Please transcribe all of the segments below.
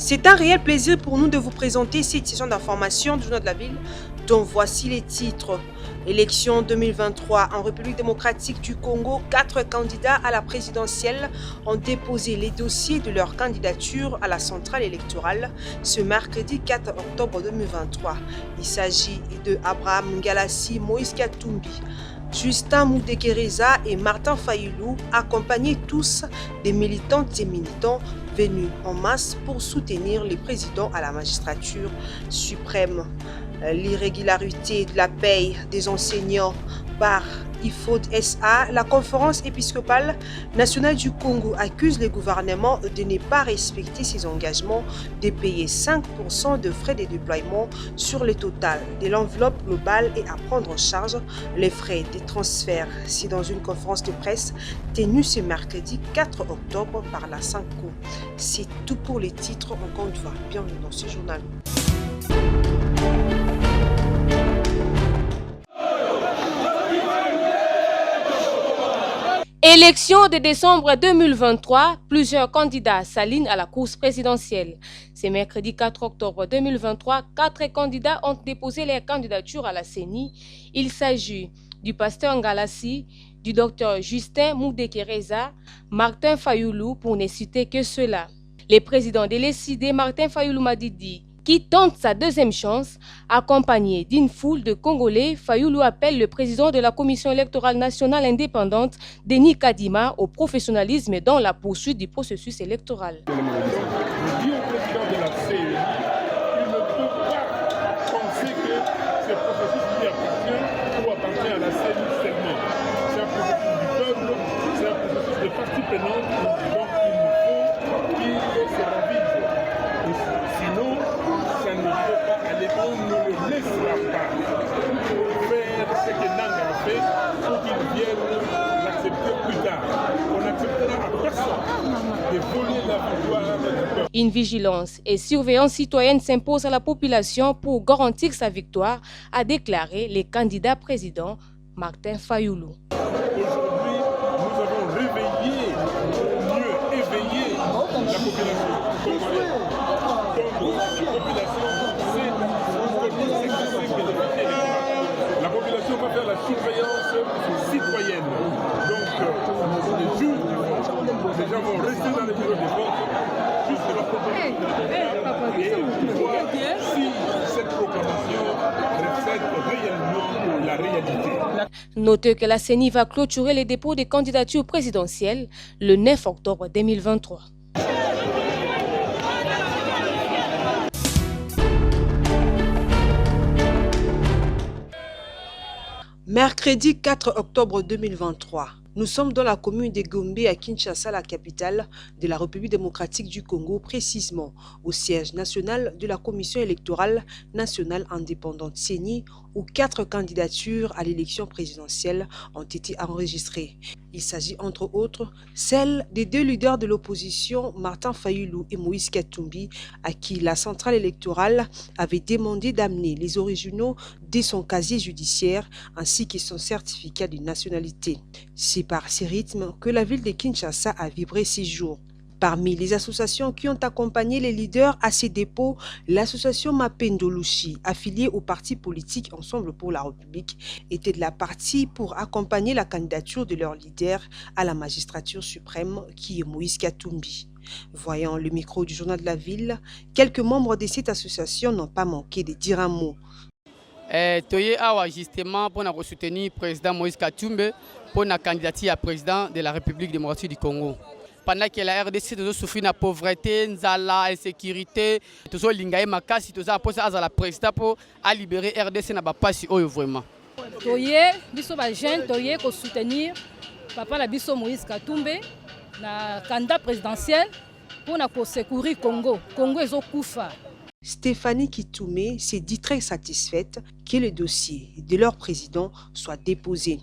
C'est un réel plaisir pour nous de vous présenter cette session d'information du Journal de la Ville, dont voici les titres. Élection 2023 en République démocratique du Congo, 4 candidats à la présidentielle ont déposé les dossiers de leur candidature à la centrale électorale ce mercredi 4 octobre 2023. Il s'agit de Abraham Ngalassi, Moïse Katumbi, Justin Moudekereza et Martin Fayulu, accompagnés tous des militantes et militants venus en masse pour soutenir les présidents à la magistrature suprême. L'irrégularité de la paye des enseignants par IFOD SA, la conférence épiscopale nationale du Congo accuse les gouvernements de ne pas respecter ses engagements de payer 5% de frais de déploiement sur le total de l'enveloppe globale et à prendre en charge les frais de transfert. C'est dans une conférence de presse tenue ce mercredi 4 octobre par la SANCO. C'est tout pour les titres. Encore une fois, bienvenue dans ce journal. Élection de décembre 2023, plusieurs candidats s'alignent à la course présidentielle. C'est mercredi 4 octobre 2023, 4 candidats ont déposé leur candidature à la CENI. Il s'agit du pasteur Ngalassi, du docteur Justin Moudekereza, Martin Fayulu, pour ne citer que ceux-là. Le président de l'ECD, Martin Fayulu Madidi, qui tente sa deuxième chance, accompagné d'une foule de Congolais, Fayulu appelle le président de la Commission électorale nationale indépendante, Denis Kadima, au professionnalisme dans la poursuite du processus électoral. Je dis au président de la CENI, il ne peut pas penser que ce processus lui appartient ou appartient à la CENI seulement. C'est un processus du peuple, c'est un processus de parties prenantes, donc il faut qu'il se ravise. Sinon, ça ne peut pas aller, on ne le laissera pas faire ce que Nanga a fait pour qu'il vienne l'accepter plus tard. On n'acceptera à personne de voler la victoire du peuple. Une vigilance et surveillance citoyenne s'impose à la population pour garantir sa victoire, a déclaré le candidat président Martin Fayulu. Aujourd'hui, nous avons réveillé, ou mieux éveillé la population congolaise. Donc, la population sait aujourd'hui ce que c'est que le vote électoral. La population va faire la surveillance citoyenne. Donc, les jours du vote, les gens vont rester dans les bureaux de vote jusqu'à la proclamation et voir si cette proclamation reflète réellement la réalité. Notez que la CENI va clôturer les dépôts des candidatures présidentielles le 9 octobre 2023. Mercredi 4 octobre 2023. Nous sommes dans la commune de Gombe à Kinshasa, la capitale de la République démocratique du Congo, précisément au siège national de la Commission électorale nationale indépendante CENI, où 4 candidatures à l'élection présidentielle ont été enregistrées. Il s'agit entre autres celle des 2 leaders de l'opposition, Martin Fayulu et Moïse Katumbi, à qui la centrale électorale avait demandé d'amener les originaux de son casier judiciaire ainsi que son certificat de nationalité. C'est par ces rythmes que la ville de Kinshasa a vibré ces jours. Parmi les associations qui ont accompagné les leaders à ces dépôts, l'association Mapendo Lushi, affiliée au parti politique Ensemble pour la République, était de la partie pour accompagner la candidature de leur leader à la magistrature suprême, qui est Moïse Katumbi. Voyant le micro du journal de la ville, quelques membres de cette association n'ont pas manqué de dire un mot. Toye awa justement pour soutenir le président Moïse Katumbi pour la candidature à président de la République démocratique du Congo. Pendant que la RDC a souffert de la pauvreté, de l'insécurité, toujours l'ingaye makasi, toujours apposé à la président pour libérer RDC na ba pasi oyo vraiment. Toye biso ba jeune toye ko soutenir papa la biso Moïse Katumbi na candidat présidentiel pour na ko secourir Congo. Congo ezo kufa. Stéphanie Kitoumé s'est dit très satisfaite que le dossier de leur président soit déposé.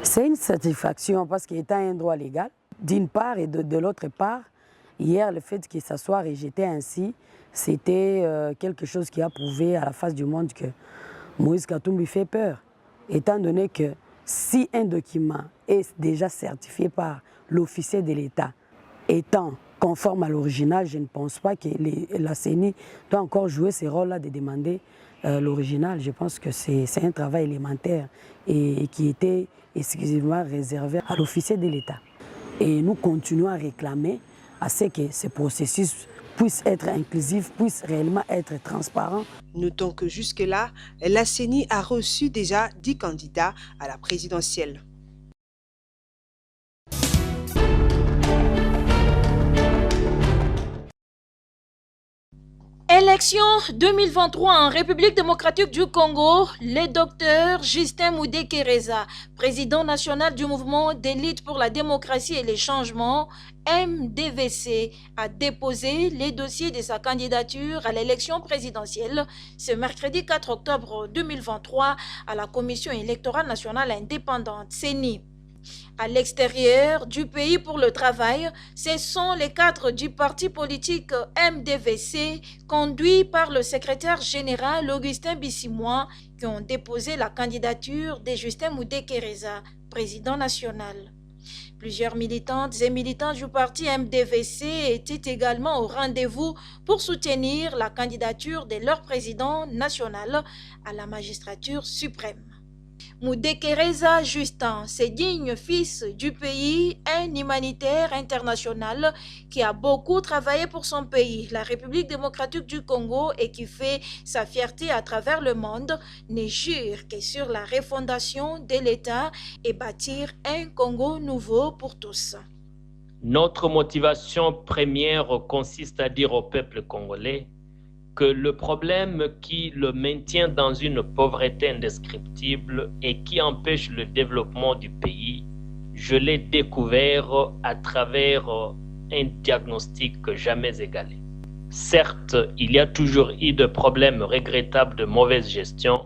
C'est une satisfaction parce qu'il était un droit légal, d'une part, et de l'autre part, hier, le fait que ça soit rejeté ainsi, c'était quelque chose qui a prouvé à la face du monde que Moïse Katumbi fait peur, étant donné que si un document est déjà certifié par l'officier de l'État, étant conforme à l'original, je ne pense pas que la CENI doit encore jouer ce rôle-là de demander l'original. Je pense que c'est un travail élémentaire et qui était exclusivement réservé à l'officier de l'État. Et nous continuons à réclamer à ce que ce processus puisse être inclusif, puisse réellement être transparent. Notons que jusque-là, la CENI a reçu déjà 10 candidats à la présidentielle. Élection 2023 en République démocratique du Congo, le docteur Justin Moudekereza, président national du mouvement d'élite pour la démocratie et les changements, MDVC, a déposé les dossiers de sa candidature à l'élection présidentielle ce mercredi 4 octobre 2023 à la Commission électorale nationale indépendante, CENI. À l'extérieur du pays pour le travail, ce sont les cadres du parti politique MDVC, conduits par le secrétaire général Augustin Bissimois, qui ont déposé la candidature de Justin Moudekereza, président national. Plusieurs militantes et militants du parti MDVC étaient également au rendez-vous pour soutenir la candidature de leur président national à la magistrature suprême. Moudekereza Justin, ce digne fils du pays, un humanitaire international qui a beaucoup travaillé pour son pays, la République démocratique du Congo, et qui fait sa fierté à travers le monde, ne jure que sur la refondation de l'État et bâtir un Congo nouveau pour tous. Notre motivation première consiste à dire au peuple congolais que le problème qui le maintient dans une pauvreté indescriptible et qui empêche le développement du pays, je l'ai découvert à travers un diagnostic jamais égalé. Certes, il y a toujours eu de problèmes regrettables de mauvaise gestion,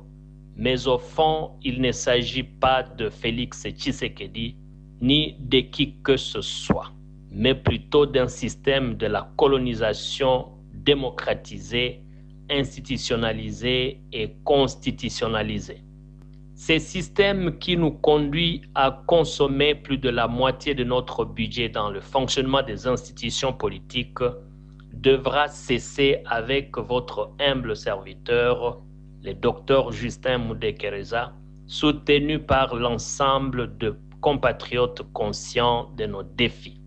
mais au fond, il ne s'agit pas de Félix Tshisekedi ni de qui que ce soit, mais plutôt d'un système de la colonisation démocratisé, institutionnalisé et constitutionnalisé. Ce système qui nous conduit à consommer plus de la moitié de notre budget dans le fonctionnement des institutions politiques devra cesser avec votre humble serviteur, le docteur Justin Moudekereza, soutenu par l'ensemble de compatriotes conscients de nos défis.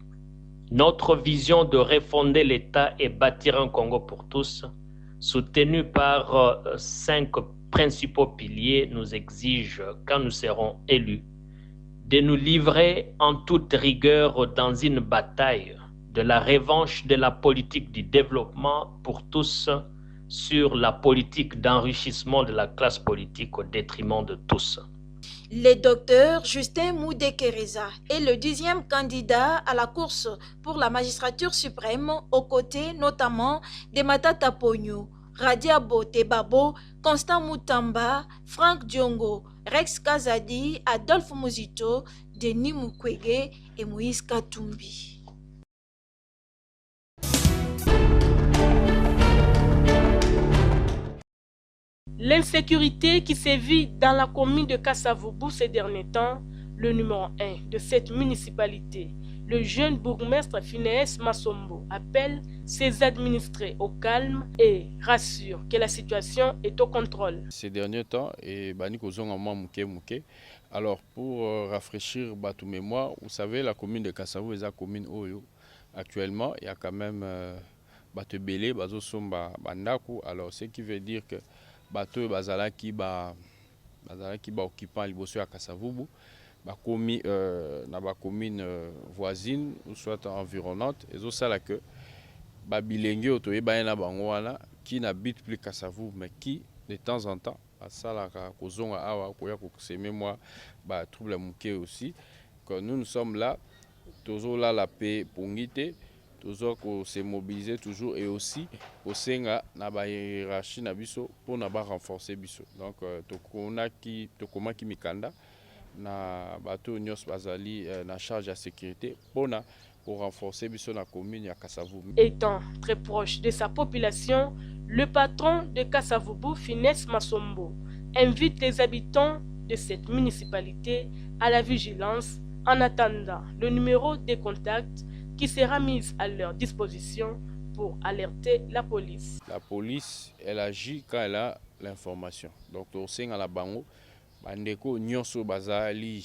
Notre vision de refonder l'État et bâtir un Congo pour tous, soutenue par 5 principaux piliers, nous exige, quand nous serons élus, de nous livrer en toute rigueur dans une bataille de la revanche de la politique du développement pour tous sur la politique d'enrichissement de la classe politique au détriment de tous. Le docteur Justin Moudekereza est le 10e candidat à la course pour la magistrature suprême, aux côtés notamment de Matata Pogno, Radiabo Tebabo, Constant Moutamba, Frank Diongo, Rex Kazadi, Adolphe Muzito, Denis Mukwege et Moïse Katumbi. L'insécurité qui sévit dans la commune de Kasavubu ces derniers temps, le numéro 1 de cette municipalité, le jeune bourgmestre Phineas Massombo, appelle ses administrés au calme et rassure que la situation est au contrôle. Ces derniers temps, alors pour rafraîchir tout mémoire, vous savez, la commune de Kasavubu est la commune Oyo. Actuellement, il y a quand même Batebele, Bazosomba, Bandaku, alors ce qui veut dire que bateau bazalaki occupant liboso ya Kasavubu bakomi na ba commune voisine ou soit environnante ezo sala que babilenge otoyeba na bango wana qui n'habite plus Kasavubu mais qui de temps en temps asalaka kozonga awa koya kokoseme moi ba trouble muke aussi que nous sommes là toujours là la paix pongité toujours qu'on se mobiliser toujours et aussi au senga na ba hiérarchie na biso pour na ba renforcer biso donc tokoma ki mikanda na bato nyos bazali na charge de sécurité pour renforcer biso na commune ya Kasavubu. Étant très proche de sa population, le patron de Kasavubu, Phineas Massombo, invite les habitants de cette municipalité à la vigilance en attendant le numéro de contact qui sera mise à leur disposition pour alerter la police. La police, elle agit quand elle a l'information. Donc, au sein de la bango, bandeko nyonso bazali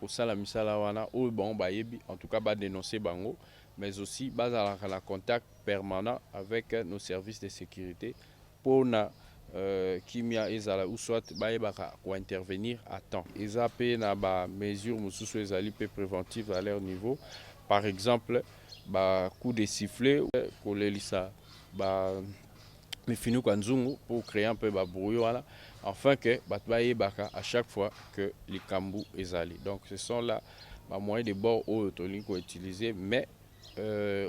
kosala misala wana o bon bayebi en tout cas ba dénoncer bango, mais aussi bazala la contact permanent avec nos services de sécurité pour na kimia ezala ou soit bayebaka ko intervenir à temps. Eza pe na ba mesures mususu ezali pe préventive à leur niveau. Par exemple, ba coup de sifflet kolelisa ba mefinu kanzungu pour créer un peu ba bruit voilà, afin que batbaye baka à chaque fois que les kambu ezali. Donc ce sont là ba moyens de bord au toliko utiliser, mais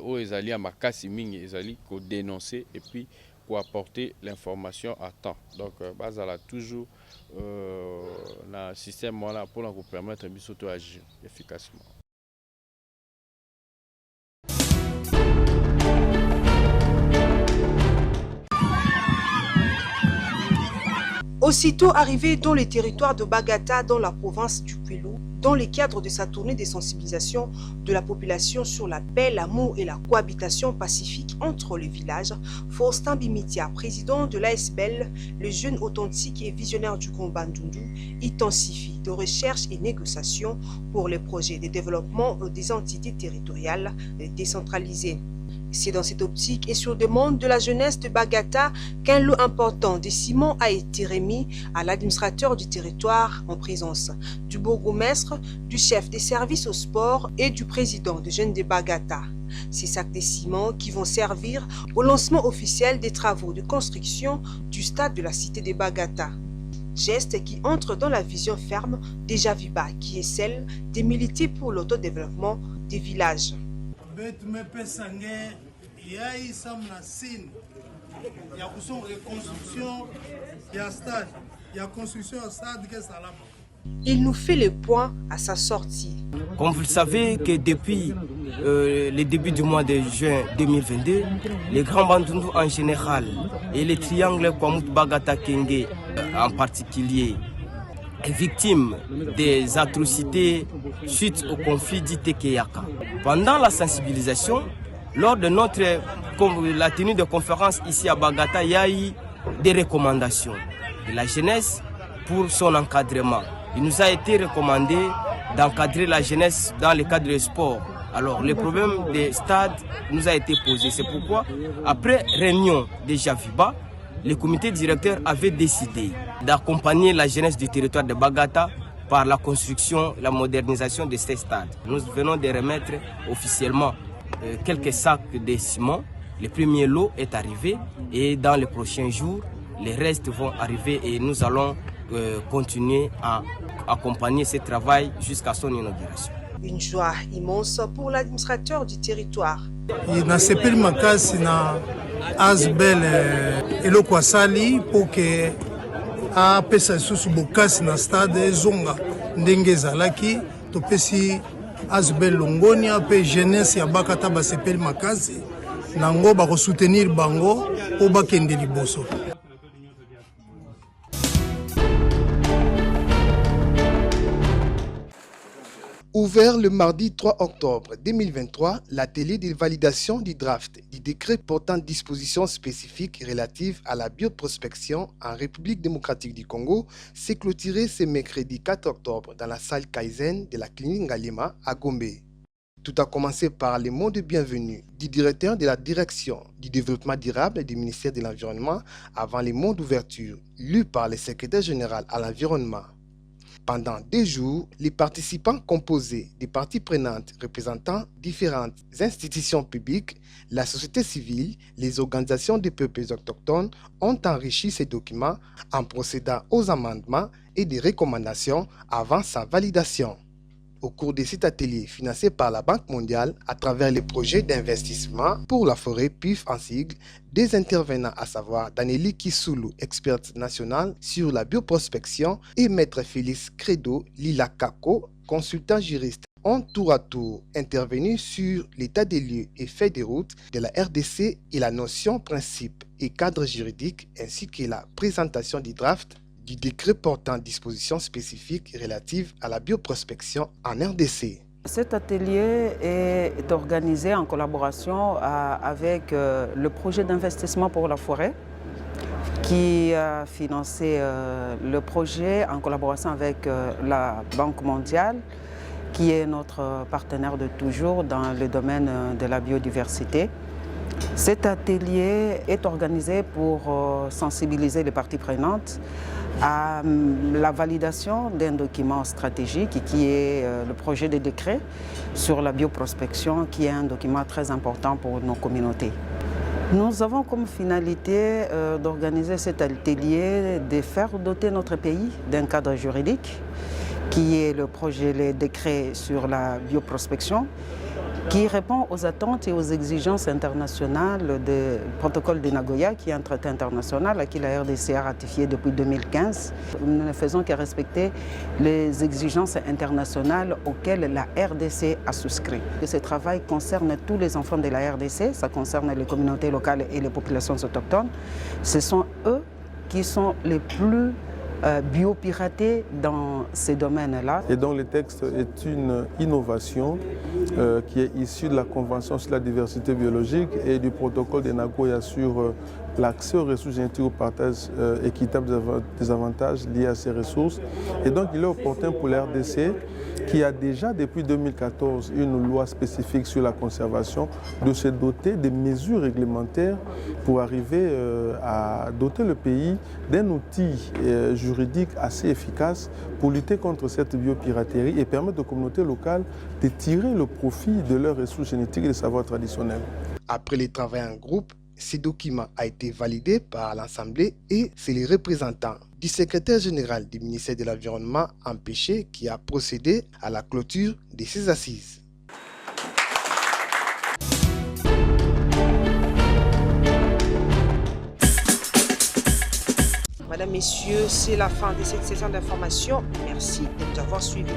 au ezali à makasi mingi ezali ko dénoncer et puis pour apporter l'information à temps. Donc bazala toujours na système voilà pour nous permettre de agir efficacement. Aussitôt arrivé dans le territoire de Bagata, dans la province du Kwilu, dans le cadre de sa tournée de sensibilisation de la population sur la paix, l'amour et la cohabitation pacifique entre les villages, Faustin Bimitia, président de l'ASBEL, le jeune authentique et visionnaire du combat Ndundu, intensifie de recherche et négociations pour les projets de développement des entités territoriales décentralisées. C'est dans cette optique et sur demande de la jeunesse de Bagata qu'un lot important de ciment a été remis à l'administrateur du territoire en présence du bourgmestre, du chef des services au sport et du président de jeunes de Bagata. Ces sacs de ciment qui vont servir au lancement officiel des travaux de construction du stade de la cité de Bagata. Geste qui entre dans la vision ferme des Javiba, qui est celle de militer pour l'autodéveloppement des villages. Il nous fait le point à sa sortie. Comme vous le savez que depuis le début du mois de juin 2022, les grands Bandundu en général et les triangles Kwamut Bagata Kenge en particulier est victime des atrocités suite au conflit d'Itekeyaka. Pendant la sensibilisation, lors de la tenue de conférence ici à Bagata, il y a eu des recommandations de la jeunesse pour son encadrement. Il nous a été recommandé d'encadrer la jeunesse dans le cadre du sport. Alors, le problème des stades nous a été posé. C'est pourquoi, après réunion des Javiba, le comité directeur avait décidé d'accompagner la jeunesse du territoire de Bagata par la construction, la modernisation de ces stades. Nous venons de remettre officiellement quelques sacs de ciment. Le premier lot est arrivé et dans les prochains jours, les restes vont arriver et nous allons continuer à accompagner ce travail jusqu'à son inauguration. Une joie immense pour l'administrateur du territoire. Na sepeli makasi na ASBEL eloko asali pour que apesa lisusu bokasi na stade ezonga ndenge ezalaki topesi ASBEL longoni mpe jeunesse ya Bagata basepeli makasi nango bakosoutenir bango po bakende liboso. Ouvert le mardi 3 octobre 2023, l'atelier de validation du draft du décret portant dispositions spécifiques relatives à la bioprospection en République démocratique du Congo s'est clôturé ce mercredi 4 octobre dans la salle Kaizen de la clinique Ngalema à Gombe. Tout a commencé par les mots de bienvenue du directeur de la direction du développement durable du ministère de l'Environnement avant les mots d'ouverture lus par le secrétaire général à l'environnement. Pendant 2 jours, les participants composés des parties prenantes représentant différentes institutions publiques, la société civile, les organisations des peuples autochtones ont enrichi ces documents en procédant aux amendements et des recommandations avant sa validation. Au cours de cet atelier financé par la Banque mondiale à travers les projets d'investissement pour la forêt PIF en sigle, des intervenants à savoir Danieli Kisulu, experte nationale sur la bioprospection, et Maître Félix Credo Lilakako, consultant juriste, ont tour à tour intervenu sur l'état des lieux et faits de route de la RDC et la notion, principe et cadre juridique ainsi que la présentation du draft du décret portant dispositions spécifiques relatives à la bioprospection en RDC. Cet atelier est organisé en collaboration avec le projet d'investissement pour la forêt qui a financé le projet en collaboration avec la Banque mondiale qui est notre partenaire de toujours dans le domaine de la biodiversité. Cet atelier est organisé pour sensibiliser les parties prenantes à la validation d'un document stratégique qui est le projet de décret sur la bioprospection, qui est un document très important pour nos communautés. Nous avons comme finalité d'organiser cet atelier, de faire doter notre pays d'un cadre juridique, qui est le projet, le décret sur la bioprospection, qui répond aux attentes et aux exigences internationales du protocole de Nagoya, qui est un traité international que la RDC a ratifié depuis 2015. Nous ne faisons que respecter les exigences internationales auxquelles la RDC a souscrit. Ce travail concerne tous les enfants de la RDC, ça concerne les communautés locales et les populations autochtones. Ce sont eux qui sont les plus biopiratés dans ces domaines-là. Et donc le texte est une innovation qui est issue de la Convention sur la diversité biologique et du protocole de Nagoya sur l'accès aux ressources génétiques au partage équitable des avantages liés à ces ressources. Et donc il est opportun pour la RDC, qui a déjà depuis 2014 une loi spécifique sur la conservation, de se doter des mesures réglementaires pour arriver à doter le pays d'un outil juridique assez efficace pour lutter contre cette biopiraterie et permettre aux communautés locales de tirer le profit de leurs ressources génétiques et des savoirs traditionnels. Après les travaux en groupe, ce document a été validé par l'Assemblée et c'est le représentant du secrétaire général du ministère de l'Environnement empêché qui a procédé à la clôture de ces assises. Madame, Messieurs, c'est la fin de cette session d'information. Merci de nous avoir suivis.